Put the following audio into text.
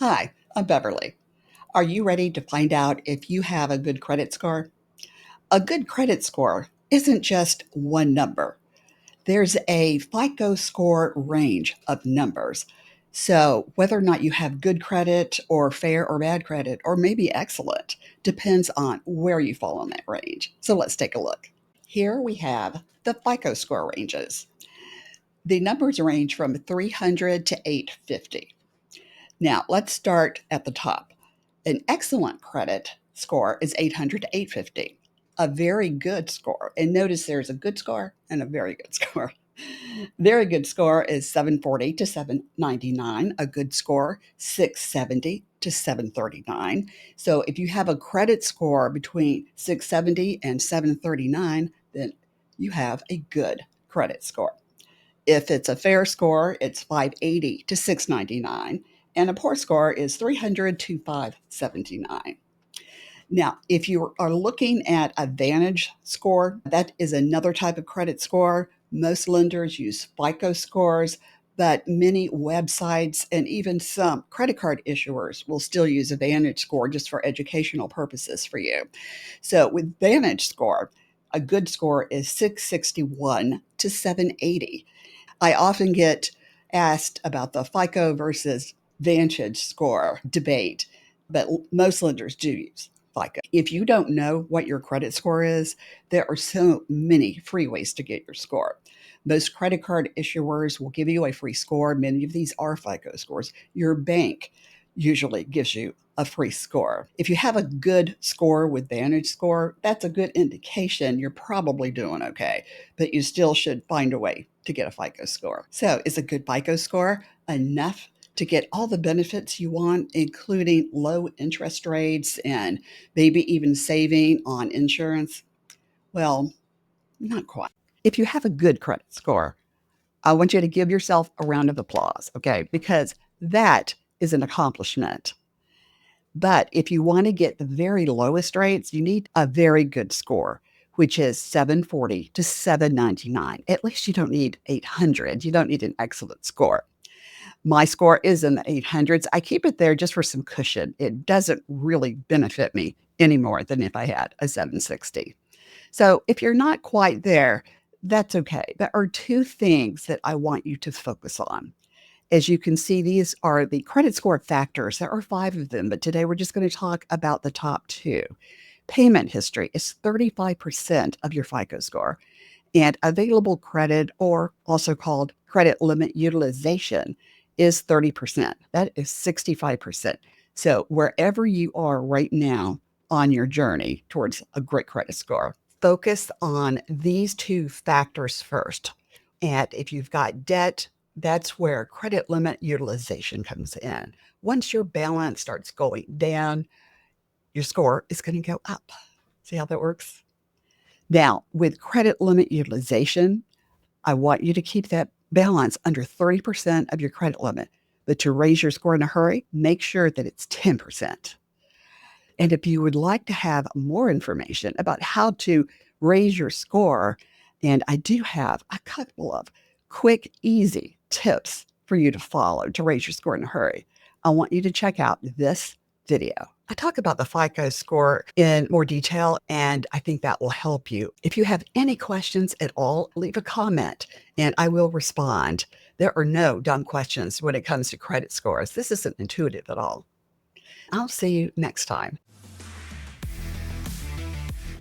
Hi, I'm Beverly. Are you ready to find out if you have a good credit score? A good credit score isn't just one number. There's a FICO score range of numbers. So, whether or not you have good credit or fair or bad credit, or maybe excellent, depends on where you fall on that range. So, let's take a look. Here we have the FICO score ranges. The numbers range from 300 to 850. Now, let's start at the top. An excellent credit score is 800 to 850. A very good score, and notice there's a good score and a very good score. Very good score is 740 to 799. A good score, 670 to 739. So if you have a credit score between 670 and 739, then you have a good credit score. If it's a fair score, it's 580 to 699, and a poor score is 300 to 579. Now, if you are looking at a VantageScore, that is another type of credit score. Most lenders use FICO scores, but many websites and even some credit card issuers will still use a VantageScore just for educational purposes for you. So with VantageScore, a good score is 661 to 780. I often get asked about the FICO versus VantageScore debate, but most lenders do use FICO. If you don't know what your credit score is, there are so many free ways to get your score. Most credit card issuers will give you a free score. Many of these are FICO scores. Your bank usually gives you a free score. If you have a good score with VantageScore, that's a good indication you're probably doing okay, but you still should find a way to get a FICO score. So, is a good FICO score enough to get all the benefits you want, including low interest rates and maybe even saving on insurance? Well, not quite. If you have a good credit score, I want you to give yourself a round of applause, okay? Because that is an accomplishment. But if you want to get the very lowest rates, you need a very good score, which is 740 to 799. At least you don't need 800. You don't need an excellent score. My score is in the 800s. I keep it there just for some cushion. It doesn't really benefit me any more than if I had a 760. So if you're not quite there, that's okay. There are two things that I want you to focus on. As you can see, these are the credit score factors. There are 5 of them, but today we're just going to talk about the top 2. Payment history is 35% of your FICO score, and available credit, or also called credit limit utilization, is 30%. That is 65%. So wherever you are right now on your journey towards a great credit score, focus on these 2 factors first. And if you've got debt, that's where credit limit utilization comes in. Once your balance starts going down, your score is going to go up. See how that works? Now, with credit limit utilization, I want you to keep that balance under 30% of your credit limit. But to raise your score in a hurry, make sure that it's 10%. And if you would like to have more information about how to raise your score, and I do have a couple of quick, easy tips for you to follow to raise your score in a hurry, I want you to check out this video. I talk about the FICO score in more detail, and I think that will help you. If you have any questions at all, leave a comment and I will respond. There are no dumb questions when it comes to credit scores. This isn't intuitive at all. I'll see you next time.